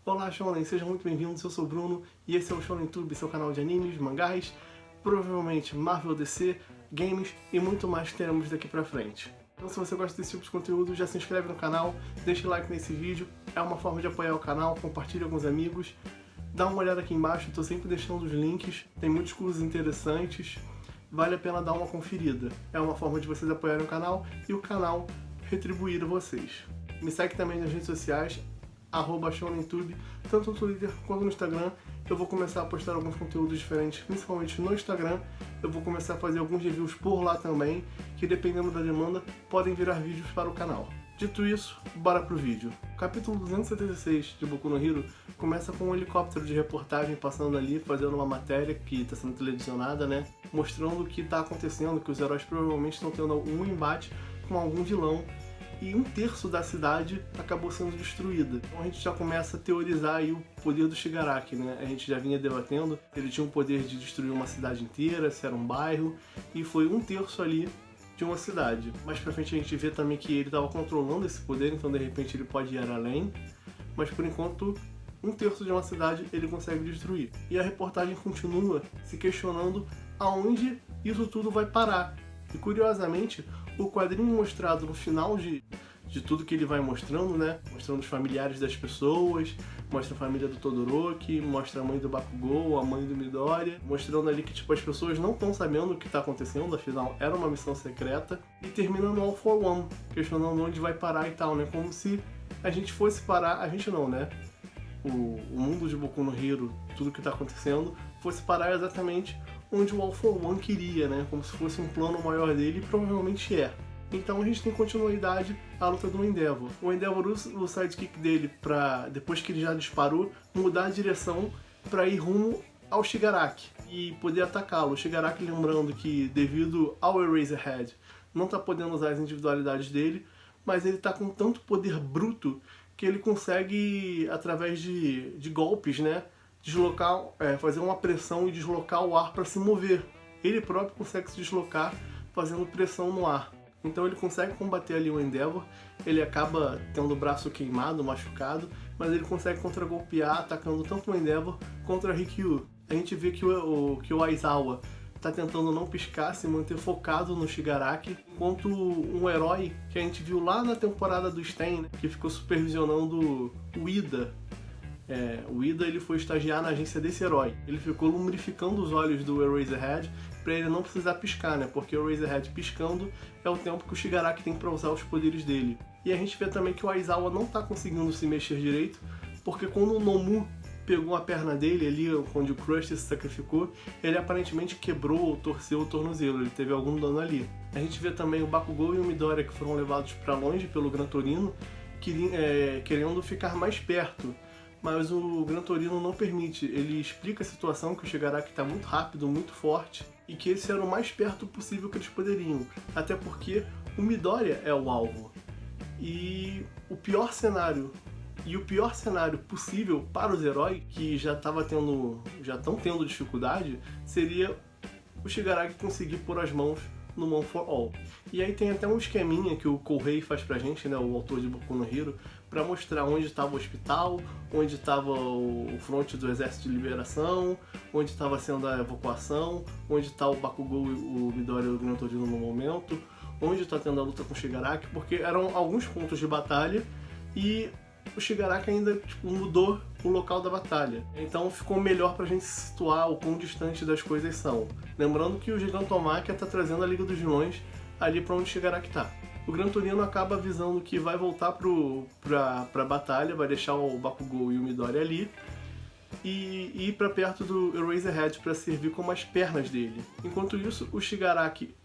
Olá Shonen, sejam muito bem-vindos, eu sou o Bruno e esse é o Shonen Tube, seu canal de animes, mangás, provavelmente Marvel, DC, games e muito mais que teremos daqui pra frente. Então se você gosta desse tipo de conteúdo, já se inscreve no canal, deixa o like nesse vídeo, é uma forma de apoiar o canal, compartilha com os amigos, dá uma olhada aqui embaixo, estou sempre deixando os links, tem muitos cursos interessantes, vale a pena dar uma conferida. É uma forma de vocês apoiarem o canal e o canal retribuir a vocês. Me segue também nas redes sociais, @ShonenTube, tanto no Twitter quanto no Instagram. Eu vou começar a postar alguns conteúdos diferentes, principalmente no Instagram. Eu vou começar a fazer alguns reviews por lá também, que dependendo da demanda, podem virar vídeos para o canal. Dito isso, bora pro vídeo. O capítulo 276 de Boku no Hero começa com um helicóptero de reportagem passando ali, fazendo uma matéria que está sendo televisionada, né? Mostrando o que está acontecendo, que os heróis provavelmente estão tendo um embate com algum vilão e 1/3 da cidade acabou sendo destruída. Então a gente já começa a teorizar aí o poder do Shigaraki, né? A gente já vinha debatendo, ele tinha o poder de destruir uma cidade inteira, se era um bairro, e foi 1/3 ali de uma cidade. Mais pra frente a gente vê também que ele estava controlando esse poder, então de repente ele pode ir além, mas por enquanto 1/3 de uma cidade ele consegue destruir. E a reportagem continua se questionando aonde isso tudo vai parar. E curiosamente, o quadrinho mostrado no final de tudo que ele vai mostrando, né? Mostrando os familiares das pessoas, mostra a família do Todoroki, mostra a mãe do Bakugou, a mãe do Midoriya, mostrando ali que tipo, as pessoas não estão sabendo o que está acontecendo, afinal era uma missão secreta, e termina no All for One, questionando onde vai parar e tal, né? Como se a gente fosse parar, a gente não, né? O mundo de Boku no Hero, tudo que está acontecendo, fosse parar exatamente onde o All for One queria, né? Como se fosse um plano maior dele, e provavelmente é. Então a gente tem continuidade à luta do Endeavor. O Endeavor usa o sidekick dele pra, depois que ele já disparou, mudar a direção para ir rumo ao Shigaraki e poder atacá-lo. O Shigaraki, lembrando que devido ao Eraserhead não está podendo usar as individualidades dele, mas ele está com tanto poder bruto que ele consegue, através de golpes, né, deslocar, fazer uma pressão e deslocar o ar para se mover. Ele próprio consegue se deslocar fazendo pressão no ar. Então ele consegue combater ali o Endeavor, ele acaba tendo o braço queimado, machucado, mas ele consegue contragolpear, atacando tanto o Endeavor contra a Rikyu. A gente vê que o Aizawa está tentando não piscar, se manter focado no Shigaraki, enquanto um herói que a gente viu lá na temporada do Sten, né, que ficou supervisionando o Ida. O Ida ele foi estagiar na agência desse herói. Ele ficou lubrificando os olhos do Eraserhead para ele não precisar piscar, né? Porque o Eraserhead piscando é o tempo que o Shigaraki tem para usar os poderes dele. E a gente vê também que o Aizawa não está conseguindo se mexer direito, porque quando o Nomu pegou a perna dele ali, onde o Crush se sacrificou, ele aparentemente quebrou ou torceu o tornozelo, ele teve algum dano ali. A gente vê também o Bakugou e o Midoriya que foram levados para longe pelo Gran Torino, querendo ficar mais perto. Mas o Gran Torino não permite. Ele explica a situação, que o Shigaraki está muito rápido, muito forte, e que esse era o mais perto possível que eles poderiam. Até porque o Midoriya é o alvo. E o pior cenário possível para os heróis, que já estão tendo dificuldade, seria o Shigaraki conseguir pôr as mãos no One for All. E aí tem até um esqueminha que o Kohei faz pra gente, né, o autor de Boku no Hero, para mostrar onde estava o hospital, onde estava o fronte do Exército de Liberação, onde estava sendo a evacuação, onde está o Bakugou, o Midoriya e o Gran Torino no momento, onde está tendo a luta com o Shigaraki, porque eram alguns pontos de batalha e o Shigaraki ainda mudou o local da batalha. Então ficou melhor pra gente se situar o quão distante das coisas são. Lembrando que o Gigantomachia tá trazendo a Liga dos Vilões ali pra onde o Shigaraki tá. O Gran Torino acaba avisando que vai voltar pra batalha, vai deixar o Bakugou e o Midoriya ali e ir pra perto do Eraserhead para servir como as pernas dele. Enquanto isso, o Shigaraki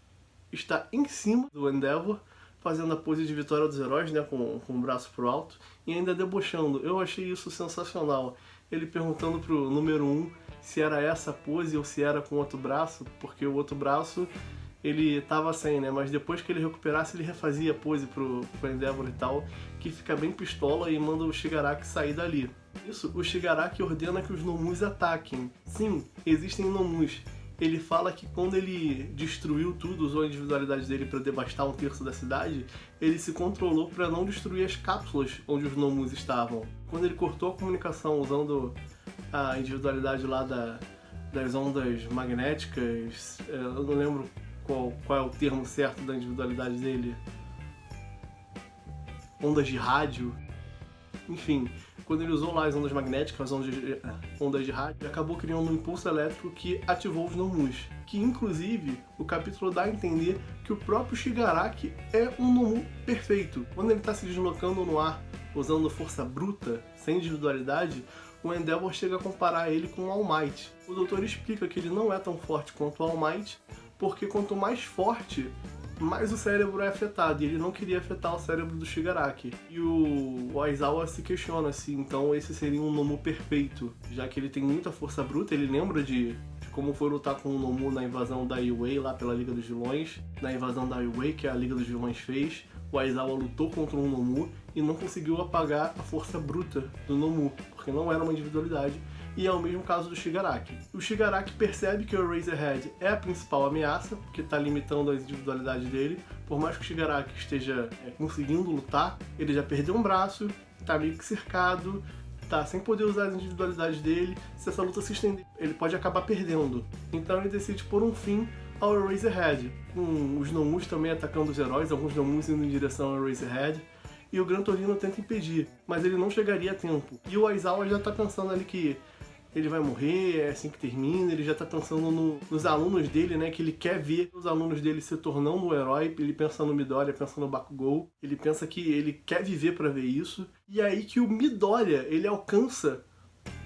está em cima do Endeavor, fazendo a pose de vitória dos heróis, né, com o braço pro alto, e ainda debochando. Eu achei isso sensacional. Ele perguntando pro número 1 se era essa pose ou se era com o outro braço, porque o outro braço ele tava sem, né, mas depois que ele recuperasse ele refazia a pose pro Endeavor e tal, que fica bem pistola e manda o Shigaraki sair dali. Isso, o Shigaraki ordena que os Nomus ataquem. Sim, existem Nomus. ele fala que quando ele destruiu tudo, usou a individualidade dele para devastar 1/3 da cidade, ele se controlou para não destruir as cápsulas onde os Nomus estavam. Quando ele cortou a comunicação usando a individualidade lá das ondas magnéticas, eu não lembro qual é o termo certo da individualidade dele, ondas de rádio, enfim, quando ele usou lá as ondas magnéticas, as ondas de rádio, ele acabou criando um impulso elétrico que ativou os Nomus, que inclusive o capítulo dá a entender que o próprio Shigaraki é um Nomu perfeito. Quando ele está se deslocando no ar usando força bruta, sem individualidade, o Endeavor chega a comparar ele com o All Might. O doutor explica que ele não é tão forte quanto o All Might, porque quanto mais forte, mais o cérebro é afetado, e ele não queria afetar o cérebro do Shigaraki. E o Aizawa se questiona se então esse seria um Nomu perfeito, já que ele tem muita força bruta. Ele lembra de como foi lutar com o Nomu na invasão da Iway lá pela Liga dos Vilões, na invasão da Iway que a Liga dos Vilões fez. O Aizawa lutou contra um Nomu e não conseguiu apagar a força bruta do Nomu, porque não era uma individualidade, e é o mesmo caso do Shigaraki. O Shigaraki percebe que o Eraserhead é a principal ameaça, porque está limitando as individualidades dele. Por mais que o Shigaraki esteja conseguindo lutar, ele já perdeu um braço, está meio que cercado, tá sem poder usar as individualidades dele. Se essa luta se estender, ele pode acabar perdendo. Então ele decide pôr um fim ao Eraserhead, com os Nomus também atacando os heróis, alguns Nomus indo em direção ao Eraserhead, e o Gran Torino tenta impedir, mas ele não chegaria a tempo. E o Aizawa já tá pensando ali que ele vai morrer, é assim que termina. Ele já tá pensando nos alunos dele, né, que ele quer ver os alunos dele se tornando um herói. Ele pensa no Midoriya, pensa no Bakugou, ele pensa que ele quer viver pra ver isso. E é aí que o Midoriya, ele alcança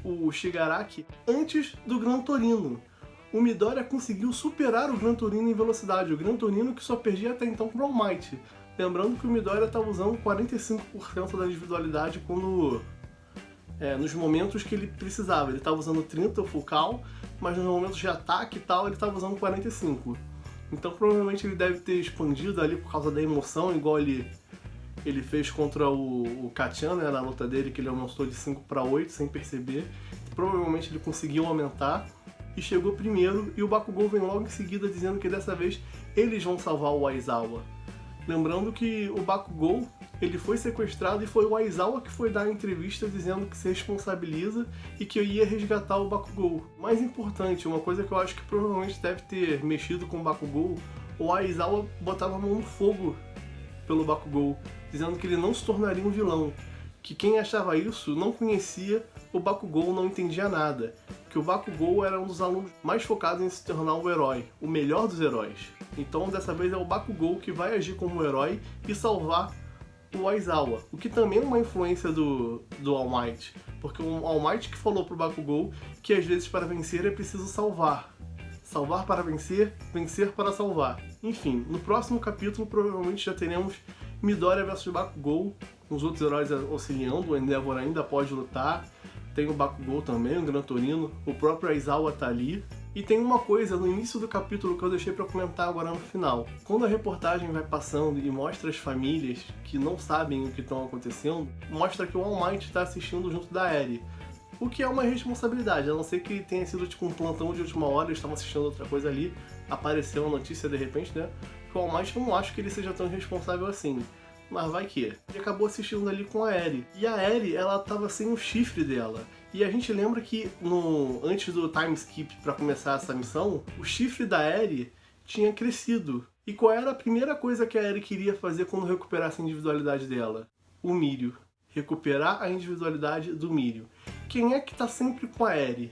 o Shigaraki antes do Gran Torino. O Midoriya conseguiu superar o Gran Torino em velocidade, o Gran Torino que só perdia até então pro All Might. Lembrando que o Midoriya estava usando 45% da individualidade quando nos momentos que ele precisava. Ele estava usando 30 o full call, mas nos momentos de ataque e tal, ele estava usando 45. Então provavelmente ele deve ter expandido ali por causa da emoção, igual ele fez contra o Kacchan, né, na luta dele, que ele aumentou de 5 para 8 sem perceber. Provavelmente ele conseguiu aumentar e chegou primeiro, e o Bakugou vem logo em seguida dizendo que dessa vez eles vão salvar o Aizawa. Lembrando que o Bakugou, ele foi sequestrado e foi o Aizawa que foi dar a entrevista dizendo que se responsabiliza e que ia resgatar o Bakugou. Mais importante, uma coisa que eu acho que provavelmente deve ter mexido com o Bakugou, o Aizawa botava a mão no fogo pelo Bakugou, dizendo que ele não se tornaria um vilão, que quem achava isso não conhecia o Bakugou, não entendia nada, que o Bakugou era um dos alunos mais focados em se tornar um herói, o melhor dos heróis. Então dessa vez é o Bakugou que vai agir como um herói e salvar o Aizawa, o que também é uma influência do All Might, porque o All Might que falou pro Bakugou que às vezes para vencer é preciso salvar. Salvar para vencer, vencer para salvar. Enfim, no próximo capítulo provavelmente já teremos Midoriya vs Bakugou, com os outros heróis auxiliando. O Endeavor ainda pode lutar, tem o Bakugou também, o Gran Torino, o próprio Aizawa tá ali. E tem uma coisa no início do capítulo que eu deixei pra comentar agora no final. Quando a reportagem vai passando e mostra as famílias que não sabem o que estão acontecendo, mostra que o All Might está assistindo junto da Eri. O que é uma responsabilidade, a não ser que tenha sido tipo um plantão de última hora, eles estavam assistindo outra coisa ali, apareceu a notícia de repente, né? Que o All Might, eu não acho que ele seja tão responsável assim. Mas vai que é. Ele acabou assistindo ali com a Eri. E a Eri, ela tava sem o chifre dela. E a gente lembra que antes do time skip pra começar essa missão, o chifre da Eri tinha crescido. E qual era a primeira coisa que a Eri queria fazer quando recuperasse a individualidade dela? O Mirio. Recuperar a individualidade do Mirio. Quem é que tá sempre com a Eri?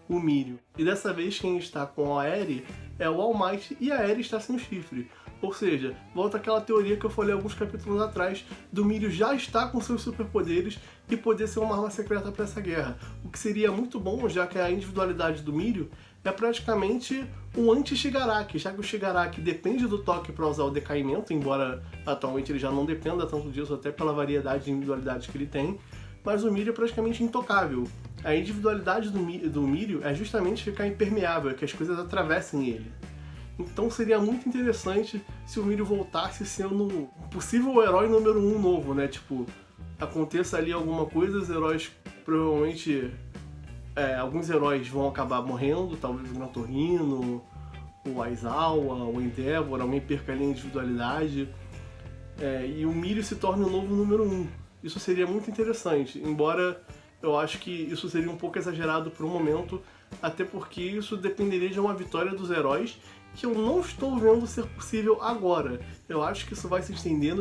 O Mirio. E dessa vez quem está com a Eri é o All Might e a Eri está sem o chifre. Ou seja, volta aquela teoria que eu falei alguns capítulos atrás, do Mirio já estar com seus superpoderes e poder ser uma arma secreta para essa guerra. O que seria muito bom, já que a individualidade do Mirio é praticamente um anti-Shigaraki, já que o Shigaraki depende do toque para usar o decaimento, embora atualmente ele já não dependa tanto disso, até pela variedade de individualidades que ele tem, mas o Mirio é praticamente intocável. A individualidade do Mirio é justamente ficar impermeável, que as coisas atravessem ele. Então seria muito interessante se o Mirio voltasse sendo um possível herói número 1 novo, né? Tipo, aconteça ali alguma coisa, os heróis provavelmente alguns heróis vão acabar morrendo, talvez o Gran Torino, o Aizawa, o Endeavor, alguém perca ali a individualidade, e o Mirio se torne o novo número 1. Isso seria muito interessante, embora eu acho que isso seria um pouco exagerado por um momento, até porque isso dependeria de uma vitória dos heróis, que eu não estou vendo ser possível agora. Eu acho que isso vai se estender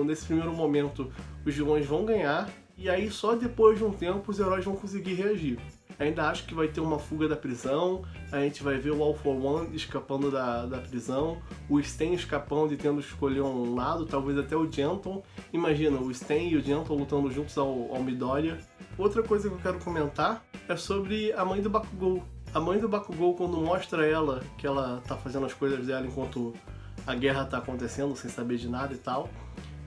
nesse primeiro momento. Os vilões vão ganhar, e aí só depois de um tempo os heróis vão conseguir reagir. Ainda acho que vai ter uma fuga da prisão, a gente vai ver o All For One escapando da prisão, o Sten escapando e tendo que escolher um lado, talvez até o Genton. Imagina, o Sten e o Genton lutando juntos ao Midoriya. Outra coisa que eu quero comentar é sobre a mãe do Bakugou. A mãe do Bakugou, quando mostra ela, que ela tá fazendo as coisas dela enquanto a guerra tá acontecendo, sem saber de nada e tal,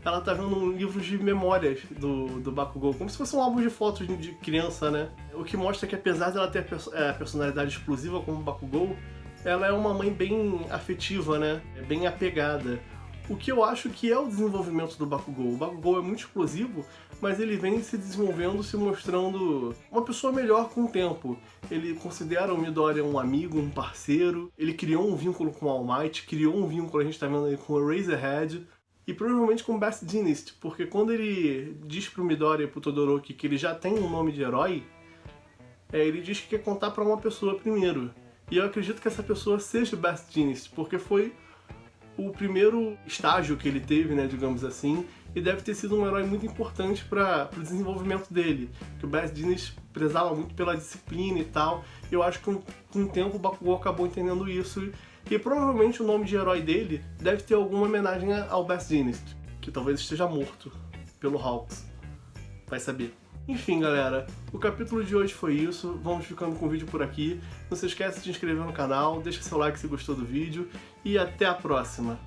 ela tá vendo um livro de memórias do Bakugou, como se fosse um álbum de fotos de criança, né? O que mostra que apesar dela ter a personalidade explosiva como o Bakugou, ela é uma mãe bem afetiva, né? Bem apegada. O que eu acho que é o desenvolvimento do Bakugou. O Bakugou é muito explosivo, mas ele vem se desenvolvendo, se mostrando uma pessoa melhor com o tempo. Ele considera o Midoriya um amigo, um parceiro. Ele criou um vínculo com o All Might, criou um vínculo, a gente tá vendo aí, com o Eraserhead. E provavelmente com o Best Jeanist, porque quando ele diz pro Midoriya e pro Todoroki que ele já tem um nome de herói, ele diz que quer contar pra uma pessoa primeiro. E eu acredito que essa pessoa seja o Best Jeanist, porque foi o primeiro estágio que ele teve, né, digamos assim, e deve ter sido um herói muito importante para o desenvolvimento dele, que o Best Jeanist prezava muito pela disciplina e tal. Eu acho que com o tempo o Bakugou acabou entendendo isso, e provavelmente o nome de herói dele deve ter alguma homenagem ao Best Jeanist, que talvez esteja morto pelo Hawks, vai saber. Enfim, galera, o capítulo de hoje foi isso, vamos ficando com o vídeo por aqui. Não se esqueça de se inscrever no canal, deixa seu like se gostou do vídeo e até a próxima!